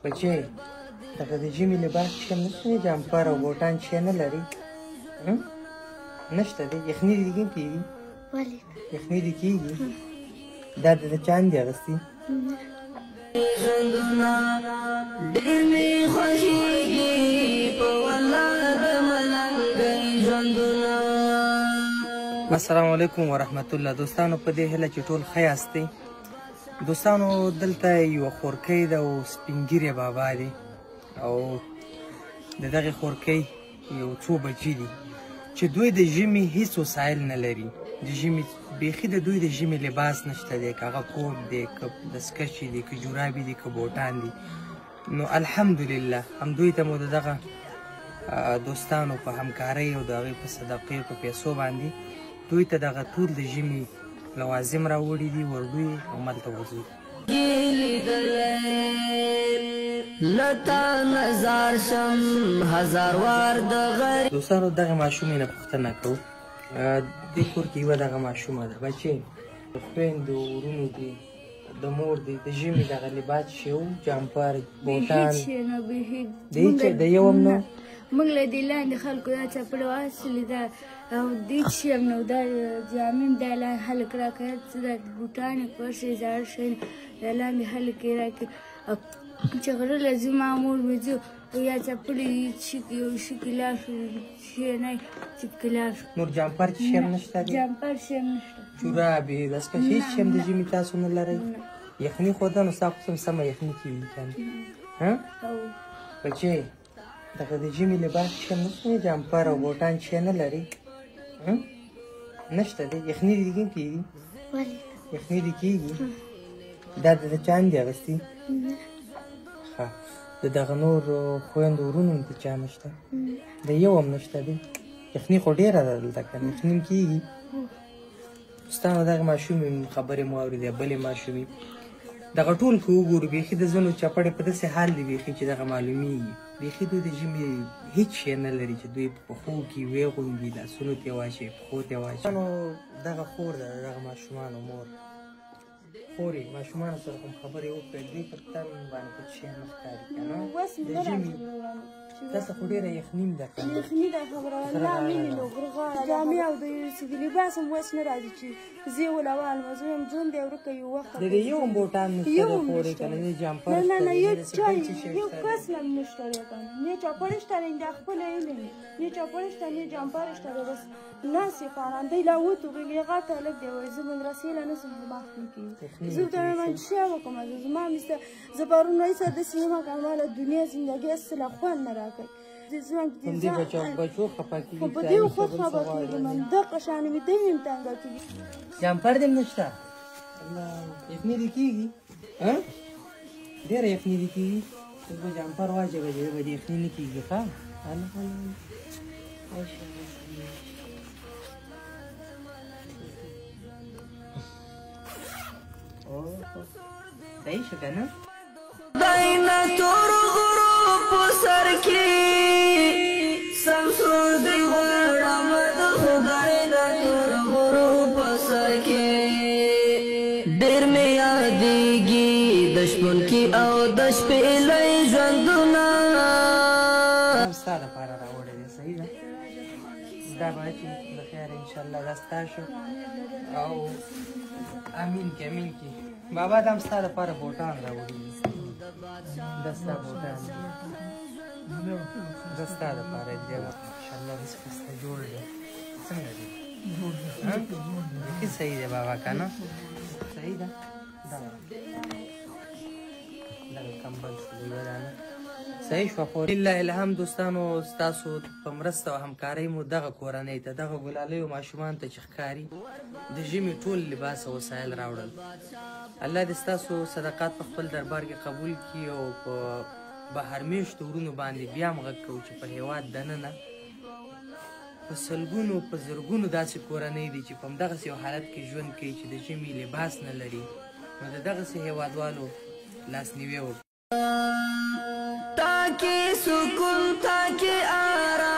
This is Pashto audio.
بچی دغه د ژمي لباس چې کوم نشته دی جامپر او بوټان چې نه لري نشته دی یخني دې کېږي ولې یخني دې کېږي دا د چا دي اغوستي السلام علیکم ورحمت الله دوستانو په دې هیله چې ټول ښه یاستئ دوستانو دلته یوه خورکۍ ده او سپین ږیری بابا دی او د دغې خورکۍ یو څو بچي دي چې دوی د ژمي هیڅ وسایل نه لري د ژمي بیخي د دوی د ژمي لباس نشته دی که هغه کوټ دی که دستکشې دي که جورابې دي که بوټان دي نو الحمدلله همدوی ته مو د دغه دوستانو په همکارۍ او د هغې په صدقې په پیسو باندې دوی ته دغه ټول د ژمي لوازم راوړي دي وردوی او ملته وځي دوستانو دغه ماشومې نه پوښتنه کوو دې کور کې یوه دغه ماشومه ده بچې د خویندو ورونو دي د مور دی د ژمي دغه لباس چې و جامپر بوټان د یو هم نه موږ له دې لاندې خلکو دا چپړې واخیستلې ده او دې چې یم نو دا جامې هم دا لاندې خلک راکوي څه دا بوټان یې کوشي زاړه شیان دا لاندې خلک یې راکوي او چې غره له ځو مامور مې ځو یا چپړې یو شي کې لاړ شو شی نه چې پکې لاړ شو نور جامپر چې شی هم نشته دی جامپر شی هم نشته جورابې دستکشې هېڅ شی هم د ژمي تاسو نه لرئ یخني خو ده نو ستا خو سمه یخني کېږي که نه بچې دغه د ژمي لباس چې کوم نشته دی جامپر او بوټان چې نه لري نشته دی یخني دې کېږي یخني دې کېږي دا د چا دي اغوستي ښه د دغه نور خویندو ورونو هم د چا نشته د یو هم نشته دی یخني خو ډېره ده دلته که نه یخني هم کېږي ستانو دغه ماشومې خبرې مو اورېدې بلې ماشومې دغه ټول که وګورو بیخي د ځینو چپړې په داسې حال دي بیخي چې دغه معلومیږي بیخي دوی د ژمي هېڅ شی نه لري چې دوی په پښو کې ویغوندي لاسونو ته یې واچوي پښو ته یې واچوي نو دغه خور ده د دغه ماشومانو مور خورې ماشومانو سره کوم خبرې وکړې دوی په تن باندې هېڅ شی نه ښکاري که نه د ژمي تاسو خو ډېره یخني هم ده که نه یخني ده خبره والله مینې نو غرغاړه جامې او د لباس هم وس نه راځي چې زه یې ولوالم زه یم ژوند دی ورکه یو وخت د دې یو هم بوټان نشته ده خورې که نه د جامپر نه نه یو کس هم نشته دی که نه نه چپړ شته دی دا خپله علم نه چپړ شته نه جامپر شته دی بس ناست یې فاران دی لا وتوږي هغه هلک دی وایي زه مدرسې له نه شم دماغ نه کېږي زه ورته وایم چې څه وکړم زما مثله زه پرون رئیسه داسې یم که ما له دنیا زندګي اصله خوند نه راکوي همدې بچو خفه کېږي خو په دې خود خفه کېږم دغه شان مې دی هم تنګه کېږي جامپر دې هم نشته یخني دې کېږي ډېره یخني دې کېږي ته به جامپر واچوې چې به دې یخني نه کېږي ښه صحیح شو که نه سر کی سمسور دی غړم د خدای د تور غروب سر کی ډېر مې یادېږي د شپون کې او د شپې لۍ ژوندونه ستا دپاره راوړی دی صحیح ده دا به چې د خیر انشاءالله دا ستا شو او امین کې امین کې بابا دا هم ستا دپاره بوټان راوړي دي دا ستا بوټان دي دا ستا دپاره دی انشاءالله هېڅ ښایسته جوړ دی څنګه دی بیخي صحیح دی بابا که نه صحیح ده دغه کمبل شو یوه دانه صحیح شوه خو لله الحمد دوستانو ستاسو په مرسته او همکارۍ مو دغه کورنۍ ته دغه ګلالیو ماشومانو ته چې ښکاري د ژمي ټول لباس او وسایل راوړل الله دې ستاسو صدقات په خپل دربار کې قبول کړي او په بهر میشتو ورونو باندې بیا هم غږ کوو چې په هېواد دننه په سلګونو په زرګونو داسې کورنۍ دي چې په همدغسې یو حالت کې ژوند کوي چې د ژمي لباس نه لري نو د دغسې هېوادوالو لاسنیوی وکړي تاکي سکون تاکي آرام